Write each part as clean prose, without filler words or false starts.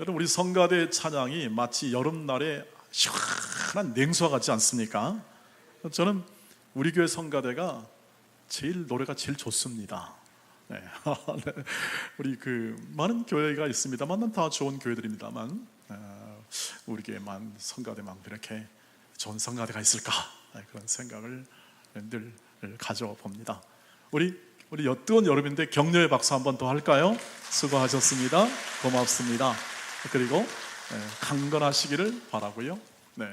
여러분, 우리 성가대 찬양이 마치 여름날에 시원한 냉수와 같지 않습니까? 저는 우리 교회 성가대가 노래가 제일 좋습니다. 네. 우리 많은 교회가 있습니다만 다 좋은 교회들입니다만 우리 교회만 성가대만 이렇게 좋은 성가대가 있을까? 그런 생각을 늘 가져봅니다. 우리 뜨거운 여름인데 격려의 박수 한번 더 할까요? 수고하셨습니다. 고맙습니다. 그리고 강건하시기를 바라고요. 네.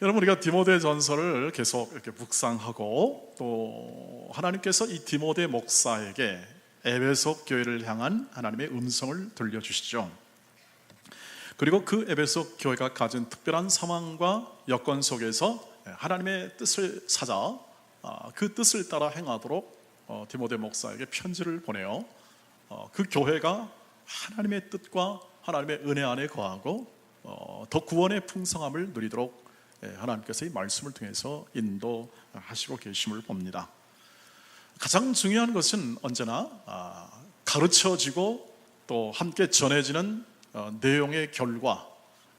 여러분, 우리가 디모데 전서를 계속 이렇게 묵상하고 또 하나님께서 이 디모데 목사에게 에베소 교회를 향한 하나님의 음성을 들려주시죠. 그리고 그 에베소 교회가 가진 특별한 상황과 여건 속에서 하나님의 뜻을 찾아 그 뜻을 따라 행하도록 디모데 목사에게 편지를 보내요. 그 교회가 하나님의 뜻과 하나님의 은혜 안에 거하고 더 구원의 풍성함을 누리도록 하나님께서 이 말씀을 통해서 인도하시고 계심을 봅니다. 가장 중요한 것은 언제나 가르쳐지고 또 함께 전해지는 내용의 결과,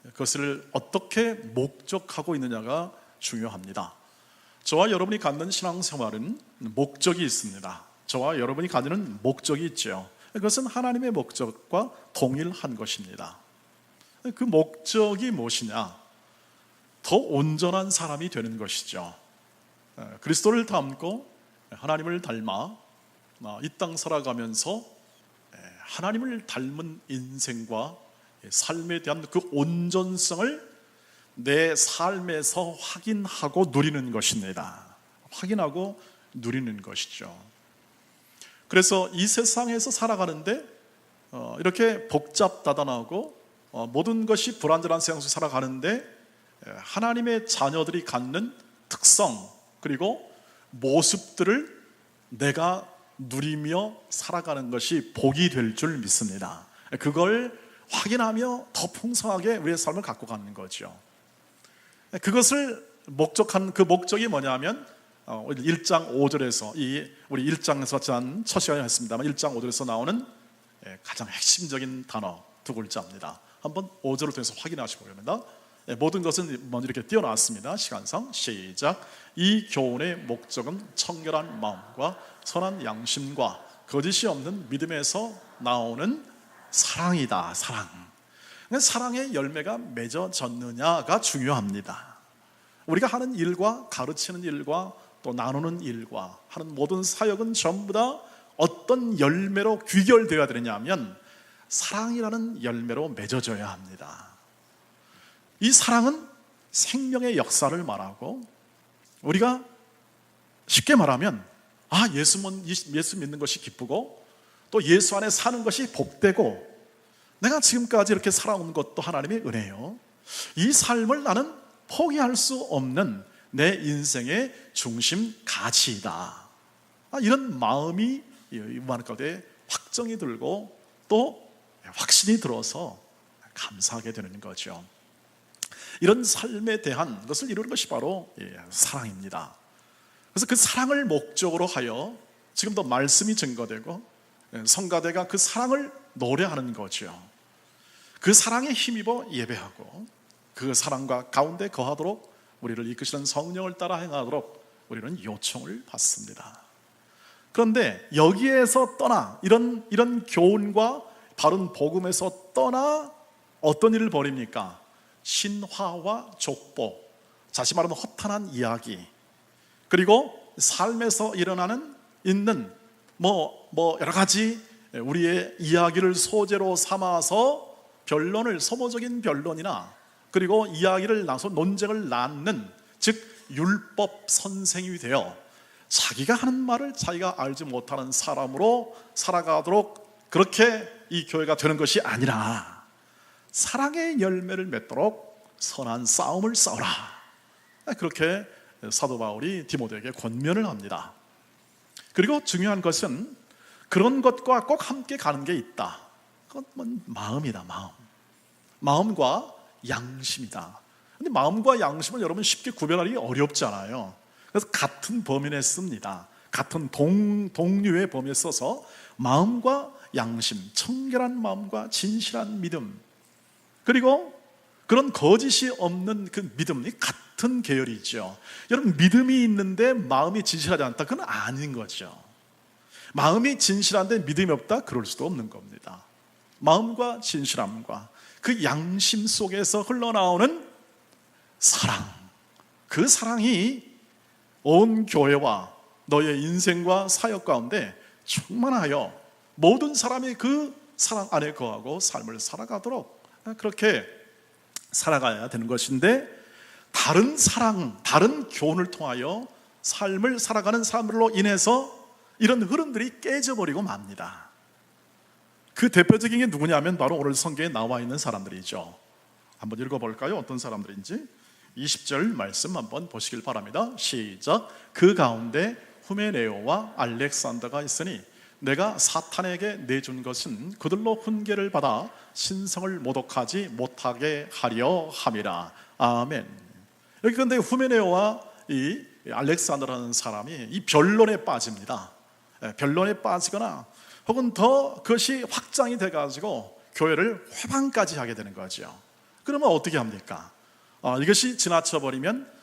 그것을 어떻게 목적하고 있느냐가 중요합니다. 저와 여러분이 갖는 신앙생활은 목적이 있습니다. 저와 여러분이 가지는 목적이 있죠. 그것은 하나님의 목적과 동일한 것입니다. 그 목적이 무엇이냐? 더 온전한 사람이 되는 것이죠. 그리스도를 닮고 하나님을 닮아 이 땅 살아가면서 하나님을 닮은 인생과 삶에 대한 그 온전성을 내 삶에서 확인하고 누리는 것입니다. 확인하고 누리는 것이죠. 그래서 이 세상에서 살아가는데 이렇게 복잡다단하고 모든 것이 불완전한 세상 속에 살아가는데 하나님의 자녀들이 갖는 특성 그리고 모습들을 내가 누리며 살아가는 것이 복이 될 줄 믿습니다. 그걸 확인하며 더 풍성하게 우리의 삶을 갖고 가는 거죠. 그것을 목적한 그 목적이 뭐냐면 1장 5절에서 우리 1장에서 지난 첫 시간에 했습니다만 1장 5절에서 나오는 가장 핵심적인 단어 두 글자입니다. 한번 5절을 통해서 확인하시기 바랍니다. 모든 것은 먼저 이렇게 띄어놨습니다. 시간상 시작. 이 교훈의 목적은 청결한 마음과 선한 양심과 거짓이 없는 믿음에서 나오는 사랑이다. 사랑의 열매가 맺어졌느냐가 중요합니다. 우리가 하는 일과 가르치는 일과 또 나누는 일과 하는 모든 사역은 전부 다 어떤 열매로 귀결되어야 되느냐면 사랑이라는 열매로 맺어져야 합니다. 이 사랑은 생명의 역사를 말하고 우리가 쉽게 말하면 예수 믿는 것이 기쁘고 또 예수 안에 사는 것이 복되고 내가 지금까지 이렇게 살아온 것도 하나님의 은혜요. 이 삶을 나는 포기할 수 없는 내 인생의 중심 가치이다. 이런 마음이 이만 가운데 확정이 들고 또 확신이 들어서 감사하게 되는 거죠. 이런 삶에 대한 것을 이루는 것이 바로 사랑입니다. 그래서 그 사랑을 목적으로 하여 지금도 말씀이 증거되고 성가대가 그 사랑을 노래하는 거죠. 그 사랑에 힘입어 예배하고 그 사랑과 가운데 거하도록 우리를 이끄시는 성령을 따라 행하도록 우리는 요청을 받습니다. 그런데 여기에서 떠나 이런 교훈과 바른 복음에서 떠나 어떤 일을 벌입니까? 신화와 족보, 다시 말하면 허탄한 이야기, 그리고 삶에서 있는 여러 가지 우리의 이야기를 소재로 삼아서 소모적인 변론이나 그리고 이야기를 나서 논쟁을 낳는 즉 율법 선생이 되어 자기가 하는 말을 자기가 알지 못하는 사람으로 살아가도록 그렇게 이 교회가 되는 것이 아니라 사랑의 열매를 맺도록 선한 싸움을 싸우라. 그렇게 사도 바울이 디모데에게 권면을 합니다. 그리고 중요한 것은 그런 것과 꼭 함께 가는 게 있다. 그건 마음이다. 마음과 양심이다. 근데 마음과 양심은 여러분 쉽게 구별하기 어렵지 않아요. 그래서 같은 범위 내에 씁니다. 같은 동류의 범위에 써서 마음과 양심, 청결한 마음과 진실한 믿음, 그리고 그런 거짓이 없는 그 믿음이 같은 계열이죠. 여러분, 믿음이 있는데 마음이 진실하지 않다, 그건 아닌 거죠. 마음이 진실한데 믿음이 없다, 그럴 수도 없는 겁니다. 마음과 진실함과 그 양심 속에서 흘러나오는 사랑, 그 사랑이 온 교회와 너의 인생과 사역 가운데 충만하여 모든 사람이 그 사랑 안에 거하고 삶을 살아가도록 그렇게 살아가야 되는 것인데, 다른 사랑, 다른 교훈을 통하여 삶을 살아가는 사람들로 인해서 이런 흐름들이 깨져버리고 맙니다. 그 대표적인 게 누구냐면 바로 오늘 성경에 나와 있는 사람들이죠. 한번 읽어볼까요? 어떤 사람들인지. 20절 말씀 한번 보시길 바랍니다. 시작. 그 가운데 후메네오와 알렉산더가 있으니 내가 사탄에게 내준 것은 그들로 훈계를 받아 신성을 모독하지 못하게 하려 함이라. 아멘. 여기 근데 후메네오와 이 알렉산더라는 사람이 이 변론에 빠집니다. 변론에 빠지거나 혹은 더 그것이 확장이 돼가지고 교회를 회방까지 하게 되는 거죠. 그러면 어떻게 합니까? 이것이 지나쳐버리면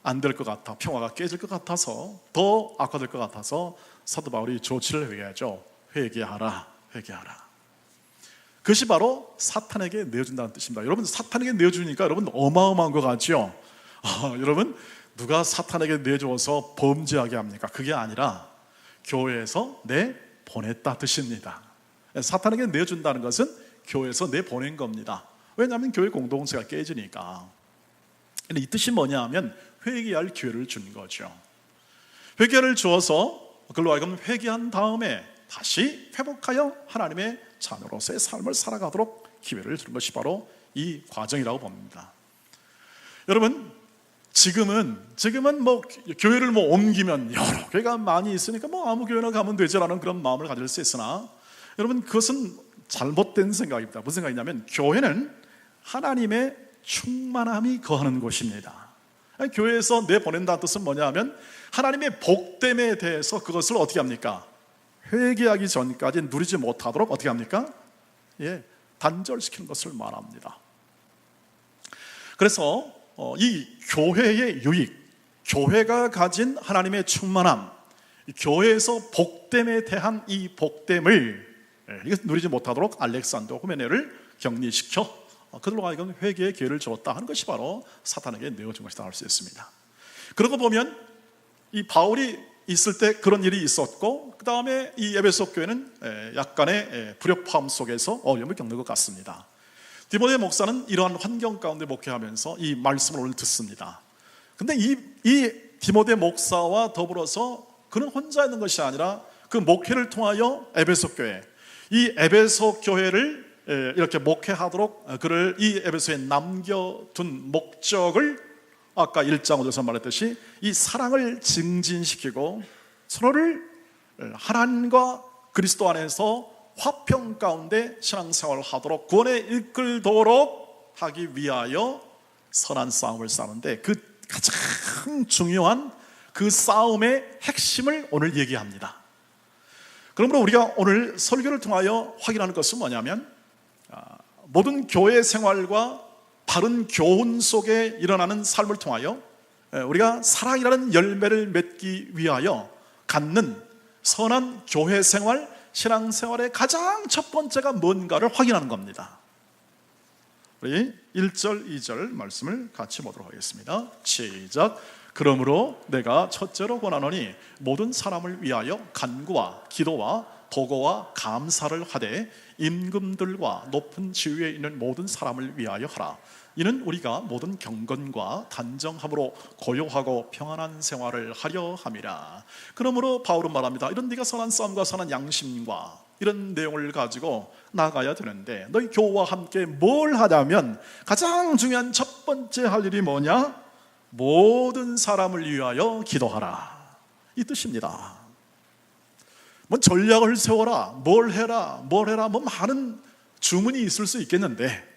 안 될 것 같아, 평화가 깨질 것 같아서, 더 악화될 것 같아서 사도 바울이 조치를 회개하죠. 회개하라, 회개하라. 그것이 바로 사탄에게 내어준다는 뜻입니다. 여러분, 사탄에게 내어주니까 여러분 어마어마한 것 같죠? 여러분, 누가 사탄에게 내줘서 범죄하게 합니까? 그게 아니라 교회에서 내보냈다 뜻입니다. 사탄에게 내어준다는 것은 교회에서 내보낸 겁니다. 왜냐하면 교회 공동체가 깨지니까. 이 뜻이 뭐냐 하면 회개할 기회를 준 거죠. 회개를 주어서 그걸로 하여금 회개한 다음에 다시 회복하여 하나님의 자녀로서의 삶을 살아가도록 기회를 주는 것이 바로 이 과정이라고 봅니다. 여러분, 지금은 뭐 교회를 뭐 옮기면 여러 교회가 많이 있으니까 뭐 아무 교회나 가면 되지라는 그런 마음을 가질 수 있으나, 여러분, 그것은 잘못된 생각입니다. 무슨 생각이냐면 교회는 하나님의 충만함이 거하는 곳입니다. 교회에서 내보낸다는 뜻은 뭐냐 하면 하나님의 복됨에 대해서 그것을 어떻게 합니까? 회개하기 전까지 누리지 못하도록 어떻게 합니까? 단절시키는 것을 말합니다. 그래서 이 교회의 유익, 교회가 가진 하나님의 충만함, 교회에서 복됨에 대한 이 복됨을 누리지 못하도록 알렉산더 후메네를 격리시켜 그들로 하여금 회개의 기회를 주었다 하는 것이 바로 사탄에게 내어준 것이다 할 수 있습니다. 그러고 보면 이 바울이 있을 때 그런 일이 있었고, 그 다음에 이 에베소 교회는 약간의 불협화음 속에서 어려움을 겪는 것 같습니다. 디모데 목사는 이러한 환경 가운데 목회하면서 이 말씀을 오늘 듣습니다. 근데 이 디모데 목사와 더불어서 그는 혼자 있는 것이 아니라 그 목회를 통하여 에베소 교회, 이 에베소 교회를 이렇게 목회하도록 그를 이 에베소에 남겨둔 목적을 아까 1장 5절에서 말했듯이 이 사랑을 증진시키고 서로를 하나님과 그리스도 안에서 화평 가운데 신앙생활을 하도록 구원에 이끌도록 하기 위하여 선한 싸움을 싸우는데, 그 가장 중요한 그 싸움의 핵심을 오늘 얘기합니다. 그러므로 우리가 오늘 설교를 통하여 확인하는 것은 뭐냐면, 모든 교회 생활과 바른 교훈 속에 일어나는 삶을 통하여 우리가 사랑이라는 열매를 맺기 위하여 갖는 선한 교회 생활, 신앙 생활의 가장 첫 번째가 뭔가를 확인하는 겁니다. 우리 1절, 2절 말씀을 같이 보도록 하겠습니다. 시작. 그러므로 내가 첫째로 권하노니 모든 사람을 위하여 간구와 기도와 보고와 감사를 하되 임금들과 높은 지위에 있는 모든 사람을 위하여 하라. 이는 우리가 모든 경건과 단정함으로 고요하고 평안한 생활을 하려 함이라. 그러므로 바울은 말합니다. 이런 네가 선한 싸움과 선한 양심과 이런 내용을 가지고 나가야 되는데, 너희 교우와 함께 뭘 하냐면 가장 중요한 첫 번째 할 일이 뭐냐? 모든 사람을 위하여 기도하라, 이 뜻입니다. 뭐 전략을 세워라, 뭘 해라 뭐 많은 주문이 있을 수 있겠는데,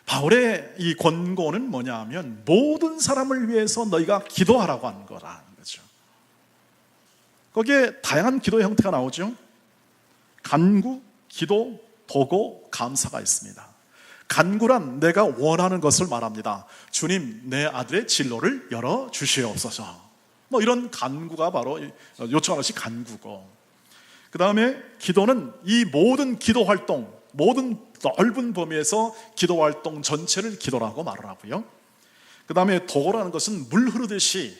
바울의 이 권고는 뭐냐 하면 모든 사람을 위해서 너희가 기도하라고 하는 거라는 거죠. 거기에 다양한 기도의 형태가 나오죠. 간구, 기도, 보고, 감사가 있습니다. 간구란 내가 원하는 것을 말합니다. 주님, 내 아들의 진로를 열어주시옵소서. 뭐 이런 간구가 바로 요청하는 것이 간구고, 그 다음에 기도는 이 모든 기도 활동, 모든 넓은 범위에서 기도 활동 전체를 기도라고 말을 하고요. 그 다음에 도라는 것은 물 흐르듯이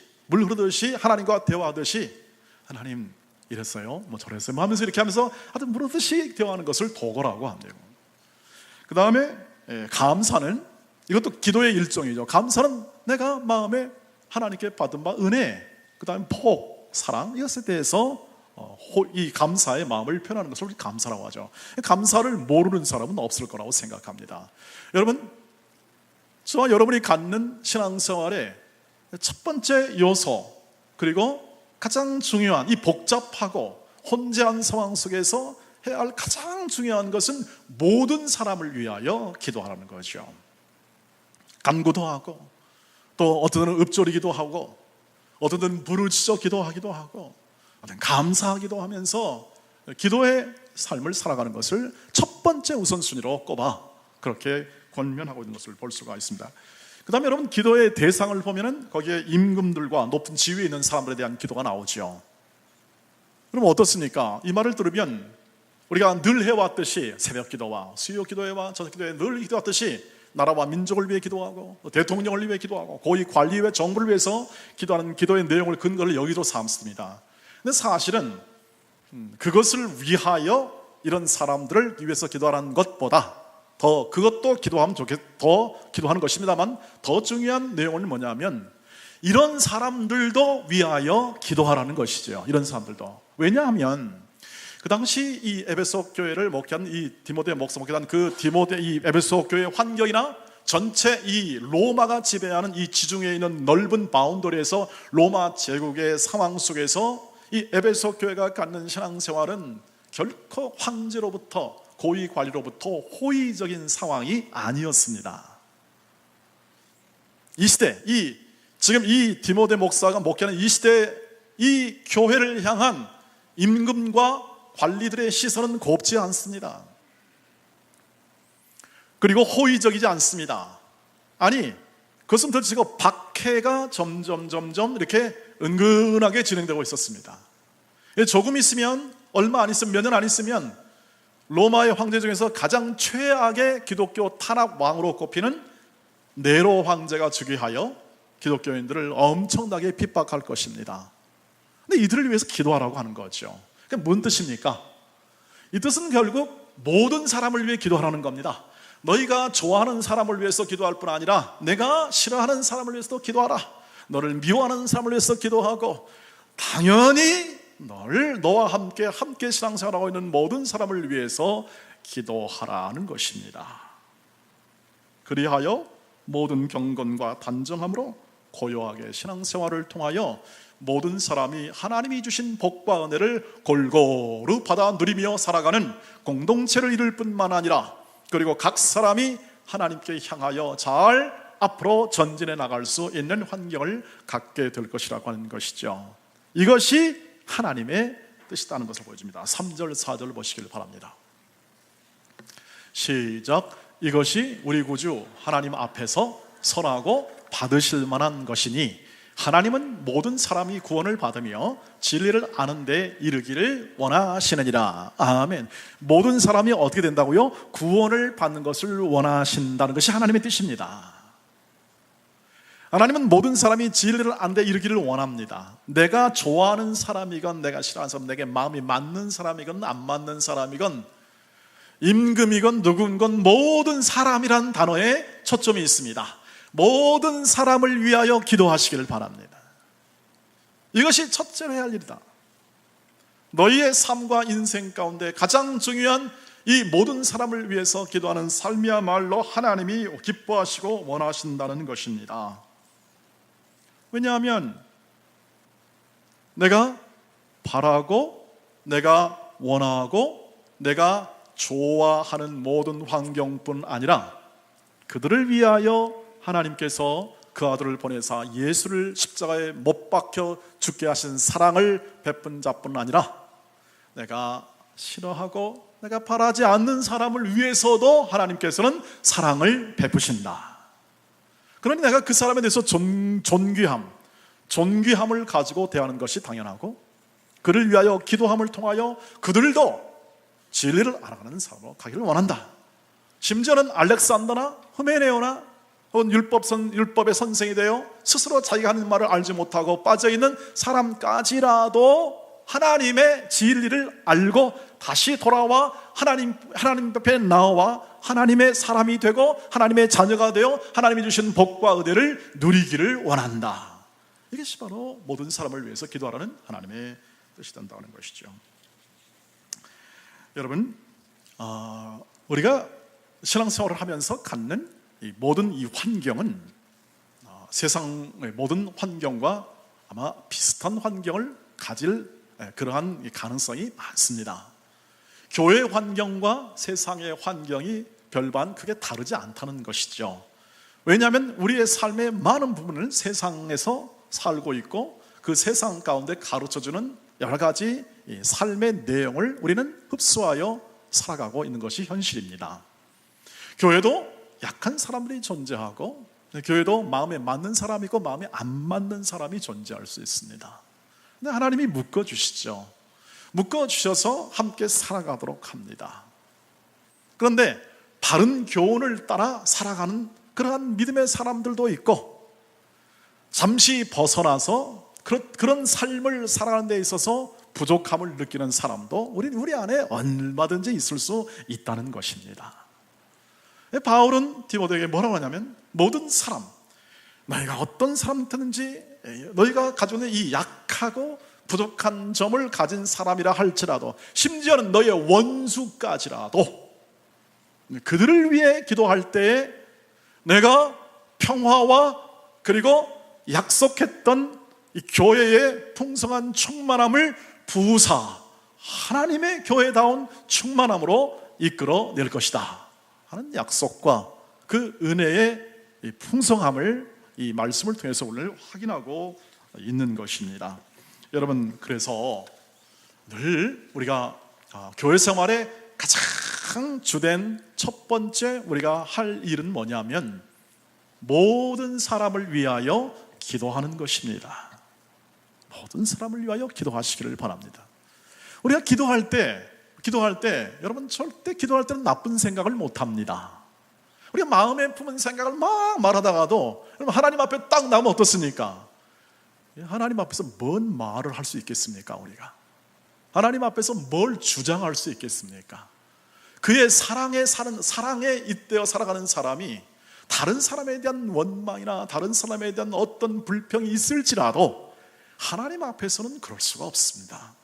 하나님과 대화하듯이, 하나님 이랬어요, 뭐 저랬어요, 뭐 하면서 이렇게 하면서 하여튼 물 흐르듯이 대화하는 것을 도라고 합니다. 그 다음에 감사는, 이것도 기도의 일종이죠. 감사는 내가 마음에 하나님께 받은 바 은혜, 그 다음에 복, 사랑, 이것에 대해서 이 감사의 마음을 표현하는 것을 감사라고 하죠. 감사를 모르는 사람은 없을 거라고 생각합니다. 여러분, 저와 여러분이 갖는 신앙생활의 첫 번째 요소, 그리고 가장 중요한, 이 복잡하고 혼재한 상황 속에서 해야 할 가장 중요한 것은 모든 사람을 위하여 기도하라는 거죠. 간구도 하고, 또 어떤 때는 읊조리기도 하고, 어떤 때는 부르짖어 기도하기도 하고, 어떤 감사하기도 하면서 기도의 삶을 살아가는 것을 첫 번째 우선순위로 꼽아 그렇게 권면하고 있는 것을 볼 수가 있습니다. 그 다음에 여러분, 기도의 대상을 보면은 거기에 임금들과 높은 지위에 있는 사람들에 대한 기도가 나오죠. 그럼 어떻습니까? 이 말을 들으면 우리가 늘 해왔듯이 새벽 기도와 수요 기도회와 저녁 기도회 늘 기도했듯이 나라와 민족을 위해 기도하고 대통령을 위해 기도하고 고위 관리회 정부를 위해서 기도하는 기도의 내용을 근거를 여기로 삼습니다. 근데 사실은 그것을 위하여 이런 사람들을 위해서 기도하는 것보다 더, 그것도 기도하면 더 기도하는 것입니다만, 더 중요한 내용은 뭐냐면 이런 사람들도 위하여 기도하라는 것이죠. 이런 사람들도. 왜냐하면 그 당시 이 에베소 교회를 목회한 이 디모데 목사 목회한 그 디모데 이 에베소 교회 환경이나 전체 이 로마가 지배하는 이 지중해에 있는 넓은 바운더리에서 로마 제국의 상황 속에서 이 에베소 교회가 갖는 신앙생활은 결코 황제로부터 고위 관리로부터 호의적인 상황이 아니었습니다. 이 시대, 지금 이 디모데 목사가 목회하는 이 시대, 이 교회를 향한 임금과 관리들의 시선은 곱지 않습니다. 그리고 호의적이지 않습니다. 아니, 그것은 도대체 박해가 점점 이렇게 은근하게 진행되고 있었습니다. 조금 있으면, 얼마 안 있으면, 몇 년 안 있으면 로마의 황제 중에서 가장 최악의 기독교 탄압 왕으로 꼽히는 네로 황제가 즉위하여 기독교인들을 엄청나게 핍박할 것입니다. 근데 이들을 위해서 기도하라고 하는 거죠. 그게 뭔 뜻입니까? 이 뜻은 결국 모든 사람을 위해 기도하라는 겁니다. 너희가 좋아하는 사람을 위해서 기도할 뿐 아니라 내가 싫어하는 사람을 위해서도 기도하라. 너를 미워하는 사람을 위해서 기도하고, 당연히 너와 함께 신앙생활하고 있는 모든 사람을 위해서 기도하라는 것입니다. 그리하여 모든 경건과 단정함으로 고요하게 신앙생활을 통하여 모든 사람이 하나님이 주신 복과 은혜를 골고루 받아 누리며 살아가는 공동체를 이룰 뿐만 아니라, 그리고 각 사람이 하나님께 향하여 잘 앞으로 전진해 나갈 수 있는 환경을 갖게 될 것이라고 하는 것이죠. 이것이 하나님의 뜻이라는 것을 보여줍니다. 3절 4절 보시길 바랍니다. 시작. 이것이 우리 구주 하나님 앞에서 선하고 받으실 만한 것이니 하나님은 모든 사람이 구원을 받으며 진리를 아는 데 이르기를 원하시느니라. 아멘. 모든 사람이 어떻게 된다고요? 구원을 받는 것을 원하신다는 것이 하나님의 뜻입니다. 하나님은 모든 사람이 진리를 아는 데 이르기를 원합니다. 내가 좋아하는 사람이건 내가 싫어하는 사람, 내게 마음이 맞는 사람이건 안 맞는 사람이건, 임금이건 누군건 모든 사람이란 단어에 초점이 있습니다. 모든 사람을 위하여 기도하시기를 바랍니다. 이것이 첫째로 해야 할 일이다. 너희의 삶과 인생 가운데 가장 중요한 이 모든 사람을 위해서 기도하는 삶이야말로 하나님이 기뻐하시고 원하신다는 것입니다. 왜냐하면 내가 바라고, 내가 원하고, 내가 좋아하는 모든 환경뿐 아니라 그들을 위하여 하나님께서 그 아들을 보내사 예수를 십자가에 못 박혀 죽게 하신 사랑을 베푼 자뿐 아니라 내가 싫어하고 내가 바라지 않는 사람을 위해서도 하나님께서는 사랑을 베푸신다. 그러니 내가 그 사람에 대해서 존귀함을 가지고 대하는 것이 당연하고, 그를 위하여 기도함을 통하여 그들도 진리를 알아가는 사람으로 가기를 원한다. 심지어는 알렉산더나 흐메네오나 혹은 율법의 선생이 되어 스스로 자기가 하는 말을 알지 못하고 빠져있는 사람까지라도 하나님의 진리를 알고 다시 돌아와 하나님 앞에 나와 하나님의 사람이 되고 하나님의 자녀가 되어 하나님이 주신 복과 은혜를 누리기를 원한다. 이것이 바로 모든 사람을 위해서 기도하라는 하나님의 뜻이 된다는 것이죠. 여러분, 우리가 신앙생활을 하면서 갖는 모든 이 환경은 세상의 모든 환경과 아마 비슷한 환경을 가질 그러한 가능성이 많습니다. 교회 환경과 세상의 환경이 별반 크게 다르지 않다는 것이죠. 왜냐하면 우리의 삶의 많은 부분을 세상에서 살고 있고 그 세상 가운데 가르쳐주는 여러 가지 삶의 내용을 우리는 흡수하여 살아가고 있는 것이 현실입니다. 교회도 약한 사람들이 존재하고, 교회도 마음에 맞는 사람이 있고 마음에 안 맞는 사람이 존재할 수 있습니다. 근데 하나님이 묶어주시죠. 묶어주셔서 함께 살아가도록 합니다. 그런데 바른 교훈을 따라 살아가는 그러한 믿음의 사람들도 있고, 잠시 벗어나서 그런 삶을 살아가는 데 있어서 부족함을 느끼는 사람도 우리 안에 얼마든지 있을 수 있다는 것입니다. 바울은 디모데에게 뭐라고 하냐면, 모든 사람, 너희가 어떤 사람이든지 너희가 가지고 있는 이 약하고 부족한 점을 가진 사람이라 할지라도, 심지어는 너희의 원수까지라도 그들을 위해 기도할 때에 내가 평화와 그리고 약속했던 이 교회의 풍성한 충만함을 부으사 하나님의 교회다운 충만함으로 이끌어낼 것이다 하는 약속과 그 은혜의 이 풍성함을 이 말씀을 통해서 오늘 확인하고 있는 것입니다. 여러분, 그래서 늘 우리가 교회 생활의 가장 주된 첫 번째 우리가 할 일은 뭐냐면 모든 사람을 위하여 기도하는 것입니다. 모든 사람을 위하여 기도하시기를 바랍니다. 우리가 기도할 때 여러분, 절대 기도할 때는 나쁜 생각을 못합니다. 우리가 마음에 품은 생각을 막 말하다가도 하나님 앞에 딱 나오면 어떻습니까? 하나님 앞에서 뭔 말을 할 수 있겠습니까? 우리가 하나님 앞에서 뭘 주장할 수 있겠습니까? 그의 사랑에 잇대어 살아가는 사람이 다른 사람에 대한 원망이나 다른 사람에 대한 어떤 불평이 있을지라도 하나님 앞에서는 그럴 수가 없습니다.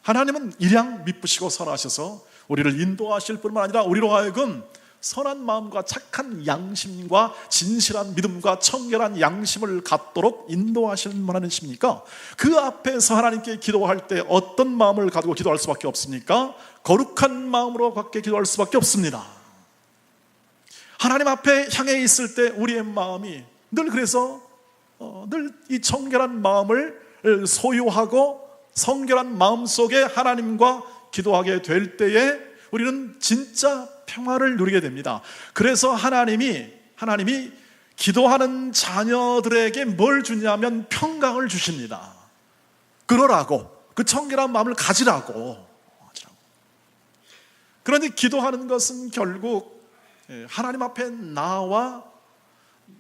하나님은 일양 미쁘시고 선하셔서 우리를 인도하실 뿐만 아니라 우리로 하여금 선한 마음과 착한 양심과 진실한 믿음과 청결한 양심을 갖도록 인도하시는 분 아니십니까? 그 앞에서 하나님께 기도할 때 어떤 마음을 가지고 기도할 수밖에 없습니까? 거룩한 마음으로 밖에 기도할 수밖에 없습니다. 하나님 앞에 향해 있을 때 우리의 마음이 늘 그래서 늘 이 청결한 마음을 소유하고 성결한 마음 속에 하나님과 기도하게 될 때에 우리는 진짜 평화를 누리게 됩니다. 그래서 하나님이 기도하는 자녀들에게 뭘 주냐면 평강을 주십니다. 그러라고, 그 청결한 마음을 가지라고. 그런데 기도하는 것은 결국 하나님 앞에 나와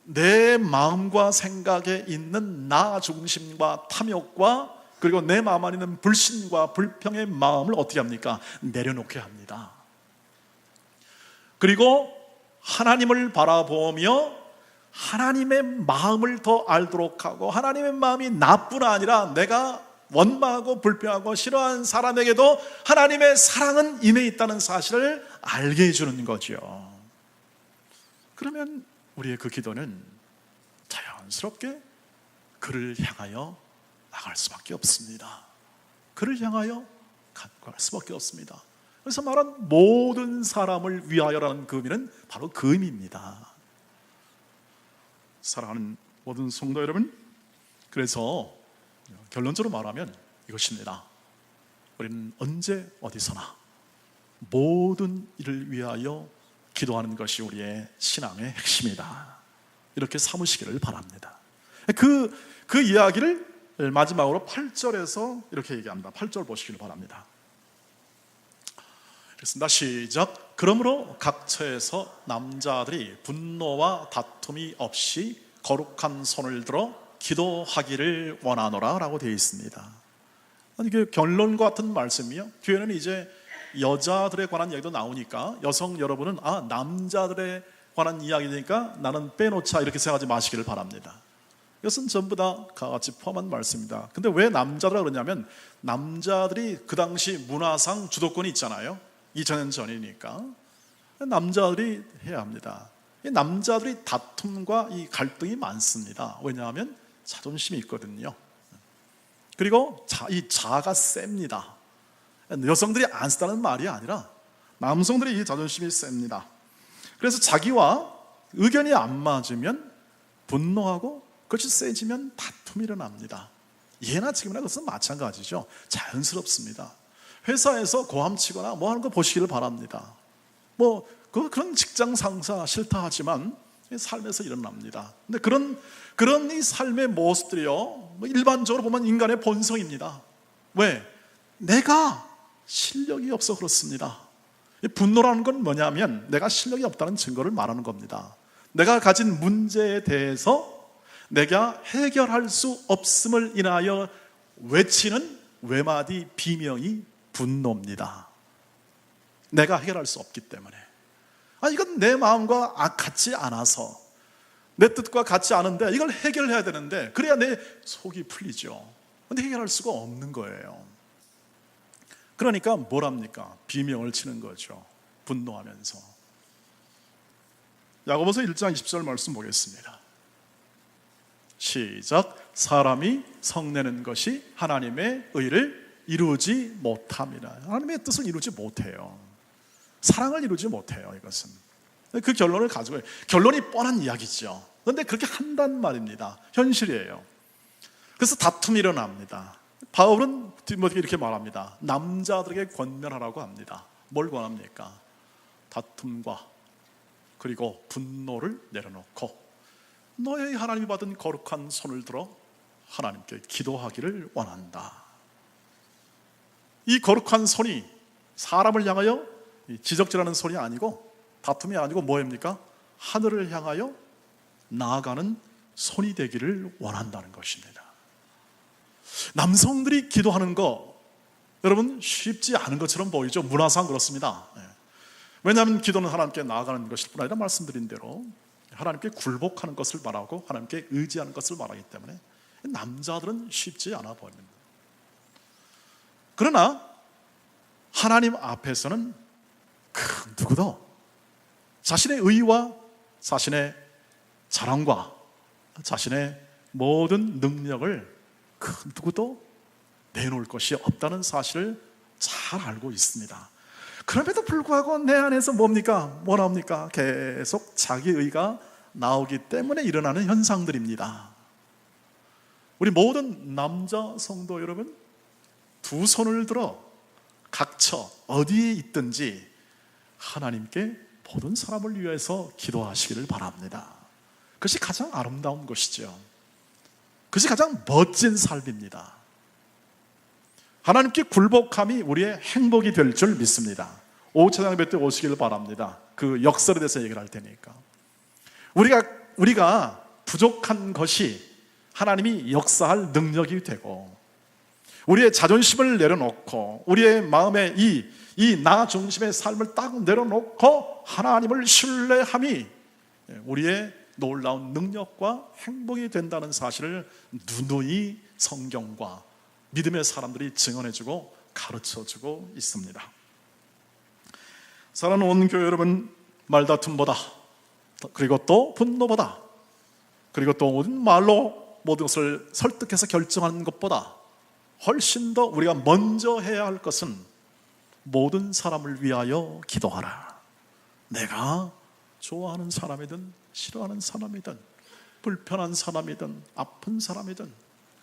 내 마음과 생각에 있는 나 중심과 탐욕과 그리고 내 마음 안에 있는 불신과 불평의 마음을 어떻게 합니까? 내려놓게 합니다. 그리고 하나님을 바라보며 하나님의 마음을 더 알도록 하고, 하나님의 마음이 나뿐 아니라 내가 원망하고 불평하고 싫어하는 사람에게도 하나님의 사랑은 임해 있다는 사실을 알게 해주는 거죠. 그러면 우리의 그 기도는 자연스럽게 그를 향하여 나갈 수밖에 없습니다. 그를 향하여 갈 수밖에 없습니다. 그래서 말한 모든 사람을 위하여라는 그 의미는 바로 그 의미입니다. 사랑하는 모든 성도 여러분, 그래서 결론적으로 말하면 이것입니다. 우리는 언제 어디서나 모든 일을 위하여 기도하는 것이 우리의 신앙의 핵심이다. 이렇게 삼으시기를 바랍니다. 그 이야기를 마지막으로 8절에서 이렇게 얘기합니다. 8절 보시기를 바랍니다. 그렇습니다. 시작. 그러므로 각 처에서 남자들이 분노와 다툼이 없이 거룩한 손을 들어 기도하기를 원하노라 라고 되어 있습니다. 이게 결론과 같은 말씀이요. 뒤에는 이제 여자들에 관한 이야기도 나오니까 여성 여러분은 남자들에 관한 이야기니까 나는 빼놓자 이렇게 생각하지 마시기를 바랍니다. 이것은 전부 다 같이 포함한 말씀입니다. 근데 왜 남자들이라 그러냐면 남자들이 그 당시 문화상 주도권이 있잖아요. 2000년 전이니까 남자들이 해야 합니다. 남자들이 다툼과 이 갈등이 많습니다. 왜냐하면 자존심이 있거든요. 그리고 이 자아가 셉니다. 여성들이 안 쓰다는 말이 아니라 남성들이 이 자존심이 셉니다. 그래서 자기와 의견이 안 맞으면 분노하고 그것이 세지면 다툼이 일어납니다. 예나 지금이나 그것은 마찬가지죠. 자연스럽습니다. 회사에서 고함치거나 뭐 하는 거 보시기를 바랍니다. 그런 직장 상사 싫다 하지만 삶에서 일어납니다. 근데 그런 이 삶의 모습들이요, 일반적으로 보면 인간의 본성입니다. 왜? 내가 실력이 없어 그렇습니다. 분노라는 건 뭐냐면 내가 실력이 없다는 증거를 말하는 겁니다. 내가 가진 문제에 대해서 내가 해결할 수 없음을 인하여 외치는 외마디 비명이 분노입니다. 내가 해결할 수 없기 때문에. 이건 내 마음과 같지 않아서, 내 뜻과 같지 않은데 이걸 해결해야 되는데 그래야 내 속이 풀리죠. 근데 해결할 수가 없는 거예요. 그러니까 뭘 합니까? 비명을 치는 거죠. 분노하면서. 야고보서 1장 20절 말씀 보겠습니다. 시작. 사람이 성내는 것이 하나님의 의를 이루지 못합니다. 하나님의 뜻을 이루지 못해요. 사랑을 이루지 못해요. 이것은 그 결론을 가지고, 결론이 뻔한 이야기죠. 그런데 그렇게 한단 말입니다. 현실이에요. 그래서 다툼이 일어납니다. 바울은 디모데에게 이렇게 말합니다. 남자들에게 권면하라고 합니다. 뭘 권합니까? 다툼과 그리고 분노를 내려놓고 너의 하나님이 받은 거룩한 손을 들어 하나님께 기도하기를 원한다. 이 거룩한 손이 사람을 향하여 지적질하는 손이 아니고, 다툼이 아니고 뭐입니까? 하늘을 향하여 나아가는 손이 되기를 원한다는 것입니다. 남성들이 기도하는 거 여러분 쉽지 않은 것처럼 보이죠. 문화상 그렇습니다. 왜냐하면 기도는 하나님께 나아가는 것일 뿐 아니라 말씀드린 대로 하나님께 굴복하는 것을 말하고 하나님께 의지하는 것을 말하기 때문에 남자들은 쉽지 않아 보입니다. 그러나 하나님 앞에서는 그 누구도 자신의 의와 자신의 자랑과 자신의 모든 능력을 그 누구도 내놓을 것이 없다는 사실을 잘 알고 있습니다. 그럼에도 불구하고 내 안에서 뭡니까? 뭐 나옵니까? 계속 자기 의가 나오기 때문에 일어나는 현상들입니다. 우리 모든 남자 성도 여러분, 두 손을 들어 각처 어디에 있든지 하나님께 모든 사람을 위해서 기도하시기를 바랍니다. 그것이 가장 아름다운 것이죠. 그것이 가장 멋진 삶입니다. 하나님께 굴복함이 우리의 행복이 될 줄 믿습니다. 오차장 몇 때 오시기를 바랍니다. 그 역설에 대해서 얘기를 할 테니까. 우리가 부족한 것이 하나님이 역사할 능력이 되고, 우리의 자존심을 내려놓고 우리의 마음에 이 나 중심의 삶을 딱 내려놓고 하나님을 신뢰함이 우리의 놀라운 능력과 행복이 된다는 사실을 누누이 성경과 믿음의 사람들이 증언해주고 가르쳐주고 있습니다. 사랑하는 온 교회 여러분, 말다툼보다, 그리고 또 분노보다, 그리고 또 모든 말로 모든 것을 설득해서 결정하는 것보다 훨씬 더 우리가 먼저 해야 할 것은 모든 사람을 위하여 기도하라. 내가 좋아하는 사람이든 싫어하는 사람이든 불편한 사람이든 아픈 사람이든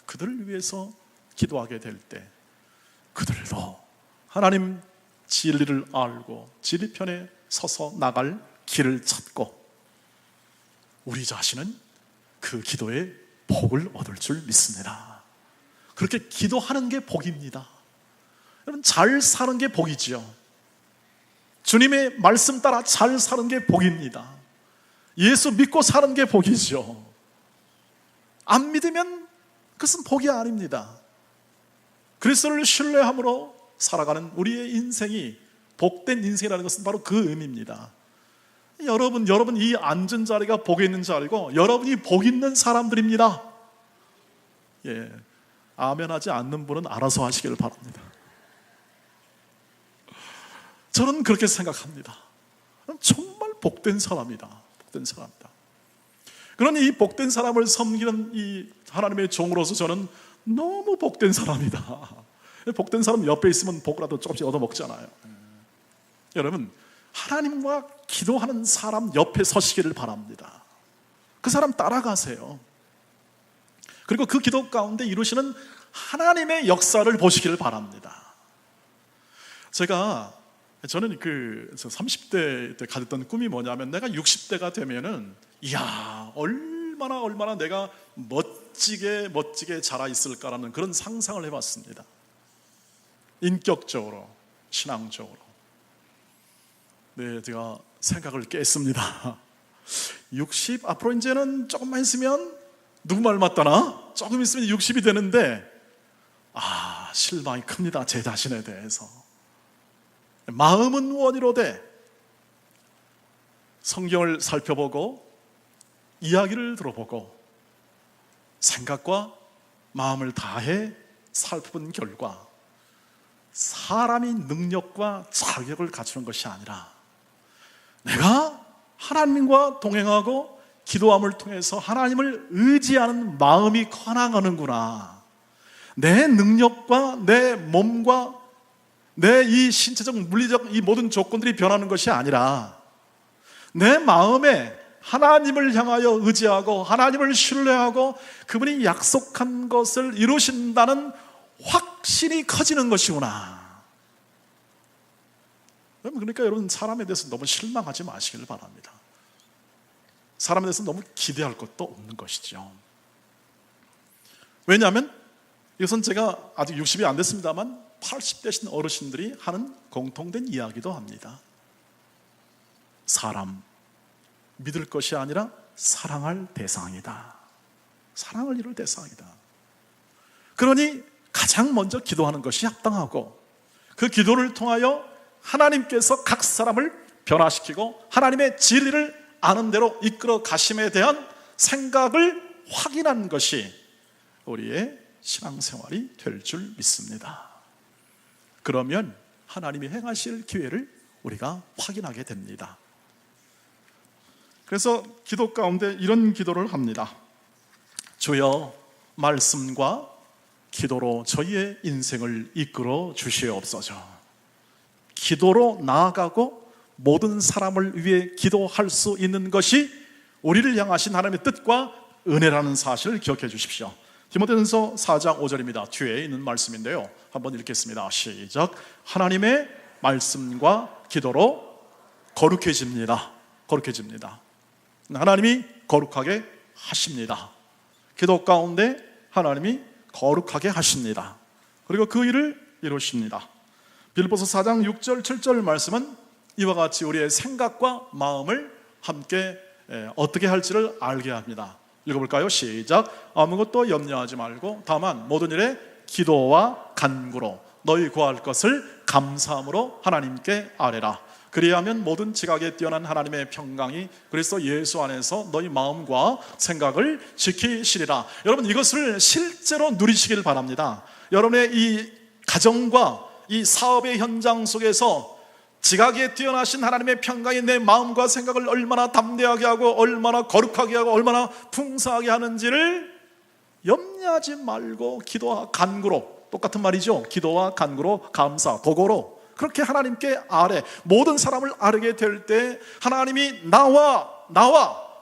그들을 위해서 기도하게 될 때 그들도 하나님 진리를 알고 진리 편에 서서 나갈 길을 찾고 우리 자신은 그 기도에 복을 얻을 줄 믿습니다. 그렇게 기도하는 게 복입니다. 여러분, 잘 사는 게 복이지요. 주님의 말씀 따라 잘 사는 게 복입니다. 예수 믿고 사는 게 복이죠. 안 믿으면 그것은 복이 아닙니다. 그리스도를 신뢰함으로 살아가는 우리의 인생이 복된 인생이라는 것은 바로 그 의미입니다. 여러분 이 앉은 자리가 복이 있는 자리고 여러분이 복 있는 사람들입니다. 예, 아멘하지 않는 분은 알아서 하시길 바랍니다. 저는 그렇게 생각합니다. 정말 복된 사람이다. 복된 사람이다. 그러니 이 복된 사람을 섬기는 이 하나님의 종으로서 저는 너무 복된 사람이다. 복된 사람 옆에 있으면 복이라도 조금씩 얻어먹잖아요. 여러분, 하나님과 기도하는 사람 옆에 서시기를 바랍니다. 그 사람 따라가세요. 그리고 그 기도 가운데 이루시는 하나님의 역사를 보시기를 바랍니다. 저는 30대 때 가졌던 꿈이 뭐냐면 내가 60대가 되면은 이야, 얼마나 내가 멋지게 자라 있을까라는 그런 상상을 해봤습니다. 인격적으로, 신앙적으로. 네, 제가 생각을 깼습니다. 60, 앞으로 이제는 조금만 있으면 누구 말 맞다나? 조금 있으면 60이 되는데 실망이 큽니다. 제 자신에 대해서. 마음은 원이로되 성경을 살펴보고 이야기를 들어보고 생각과 마음을 다해 살펴본 결과 사람이 능력과 자격을 갖추는 것이 아니라 내가 하나님과 동행하고 기도함을 통해서 하나님을 의지하는 마음이 커나가는구나. 내 능력과 내 몸과 내 이 신체적, 물리적 이 모든 조건들이 변하는 것이 아니라 내 마음에 하나님을 향하여 의지하고 하나님을 신뢰하고 그분이 약속한 것을 이루신다는 확신이 커지는 것이구나. 그러니까 여러분, 사람에 대해서 너무 실망하지 마시길 바랍니다. 사람에 대해서 너무 기대할 것도 없는 것이죠. 왜냐하면 이것은 제가 아직 60이 안 됐습니다만 80대신 어르신들이 하는 공통된 이야기도 합니다. 사람, 믿을 것이 아니라 사랑할 대상이다. 사랑을 이룰 대상이다. 그러니 가장 먼저 기도하는 것이 합당하고 그 기도를 통하여 하나님께서 각 사람을 변화시키고 하나님의 진리를 아는 대로 이끌어 가심에 대한 생각을 확인하는 것이 우리의 신앙생활이 될 줄 믿습니다. 그러면 하나님이 행하실 기회를 우리가 확인하게 됩니다. 그래서 기도 가운데 이런 기도를 합니다. 주여, 말씀과 기도로 저희의 인생을 이끌어 주시옵소서. 기도로 나아가고 모든 사람을 위해 기도할 수 있는 것이 우리를 향하신 하나님의 뜻과 은혜라는 사실을 기억해 주십시오. 디모데전서 4장 5절입니다. 뒤에 있는 말씀인데요, 한번 읽겠습니다. 시작. 하나님의 말씀과 기도로 거룩해집니다. 거룩해집니다. 하나님이 거룩하게 하십니다. 기도 가운데 하나님이 거룩하게 하십니다. 그리고 그 일을 이루십니다. 빌립보서 4장 6절 7절 말씀은 이와 같이 우리의 생각과 마음을 함께 어떻게 할지를 알게 합니다. 읽어볼까요? 시작. 아무것도 염려하지 말고 다만 모든 일에 기도와 간구로 너희 구할 것을 감사함으로 하나님께 아뢰라. 그리하면 모든 지각에 뛰어난 하나님의 평강이 그리스도 예수 안에서 너희 마음과 생각을 지키시리라. 여러분, 이것을 실제로 누리시길 바랍니다. 여러분의 이 가정과 이 사업의 현장 속에서 지각에 뛰어나신 하나님의 평강이 내 마음과 생각을 얼마나 담대하게 하고 얼마나 거룩하게 하고 얼마나 풍성하게 하는지를 염려하지 말고 기도와 간구로, 똑같은 말이죠. 기도와 간구로, 감사, 도고로 그렇게 하나님께 아뢰. 모든 사람을 아뢰게 될 때 하나님이 나와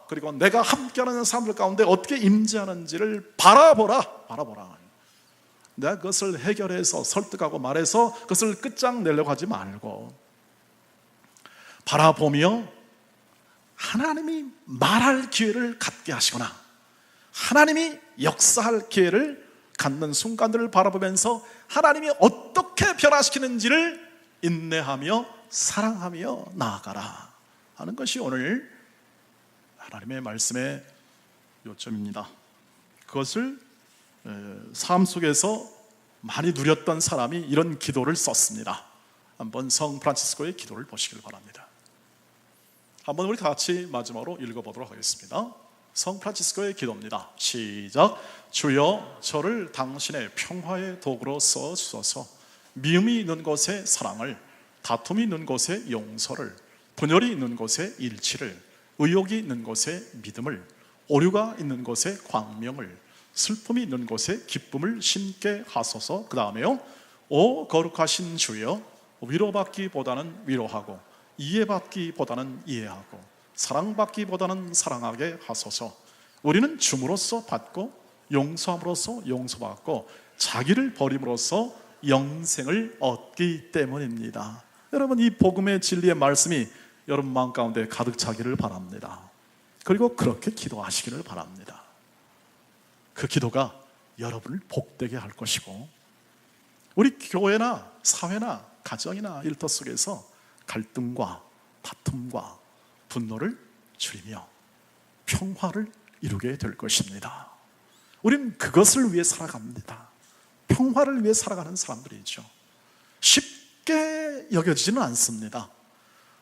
그리고 내가 함께하는 사람들 가운데 어떻게 임재하는지를 바라보라. 내가 그것을 해결해서 설득하고 말해서 그것을 끝장내려고 하지 말고 바라보며 하나님이 말할 기회를 갖게 하시거나 하나님이 역사할 기회를 갖는 순간들을 바라보면서 하나님이 어떻게 변화시키는지를 인내하며 사랑하며 나아가라 하는 것이 오늘 하나님의 말씀의 요점입니다. 그것을 삶 속에서 많이 누렸던 사람이 이런 기도를 썼습니다. 한번 성 프란치스코의 기도를 보시길 바랍니다. 한번 우리 같이 마지막으로 읽어보도록 하겠습니다. 성 프란치스코의 기도입니다. 시작. 주여 저를 당신의 평화의 도구로 써주소서. 미움이 있는 곳에 사랑을, 다툼이 있는 곳에 용서를, 분열이 있는 곳에 일치를, 의욕이 있는 곳에 믿음을, 오류가 있는 곳에 광명을, 슬픔이 있는 곳에 기쁨을 심게 하소서. 그 다음에요, 오 거룩하신 주여 위로받기보다는 위로하고 이해받기보다는 이해하고 사랑받기보다는 사랑하게 하소서. 우리는 줌으로써 받고 용서함으로써 용서받고 자기를 버림으로써 영생을 얻기 때문입니다. 여러분, 이 복음의 진리의 말씀이 여러분 마음 가운데 가득 차기를 바랍니다. 그리고 그렇게 기도하시기를 바랍니다. 그 기도가 여러분을 복되게 할 것이고 우리 교회나 사회나 가정이나 일터 속에서 갈등과 다툼과 분노를 줄이며 평화를 이루게 될 것입니다. 우리는 그것을 위해 살아갑니다. 평화를 위해 살아가는 사람들이죠. 쉽게 여겨지지는 않습니다.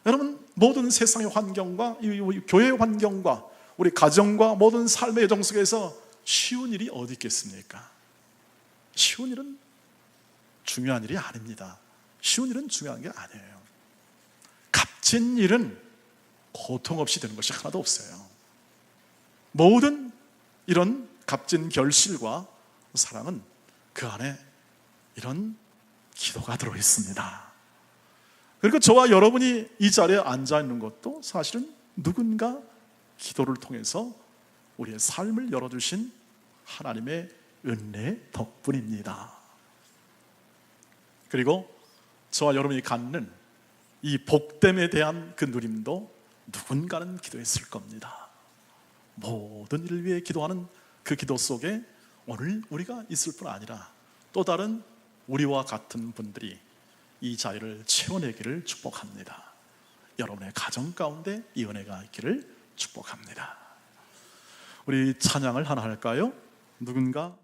여러분, 모든 세상의 환경과 교회의 환경과 우리 가정과 모든 삶의 여정 속에서 쉬운 일이 어디 있겠습니까? 쉬운 일은 중요한 일이 아닙니다. 쉬운 일은 중요한 게 아니에요. 값진 일은 고통 없이 되는 것이 하나도 없어요. 모든 이런 값진 결실과 사랑은 그 안에 이런 기도가 들어있습니다. 그리고 저와 여러분이 이 자리에 앉아 있는 것도 사실은 누군가 기도를 통해서 우리의 삶을 열어주신 하나님의 은혜의 덕분입니다. 그리고 저와 여러분이 갖는 이 복됨에 대한 그 누림도 누군가는 기도했을 겁니다. 모든 일을 위해 기도하는 그 기도 속에 오늘 우리가 있을 뿐 아니라 또 다른 우리와 같은 분들이 이 자리를 채워내기를 축복합니다. 여러분의 가정 가운데 이 은혜가 있기를 축복합니다. 우리 찬양을 하나 할까요? 누군가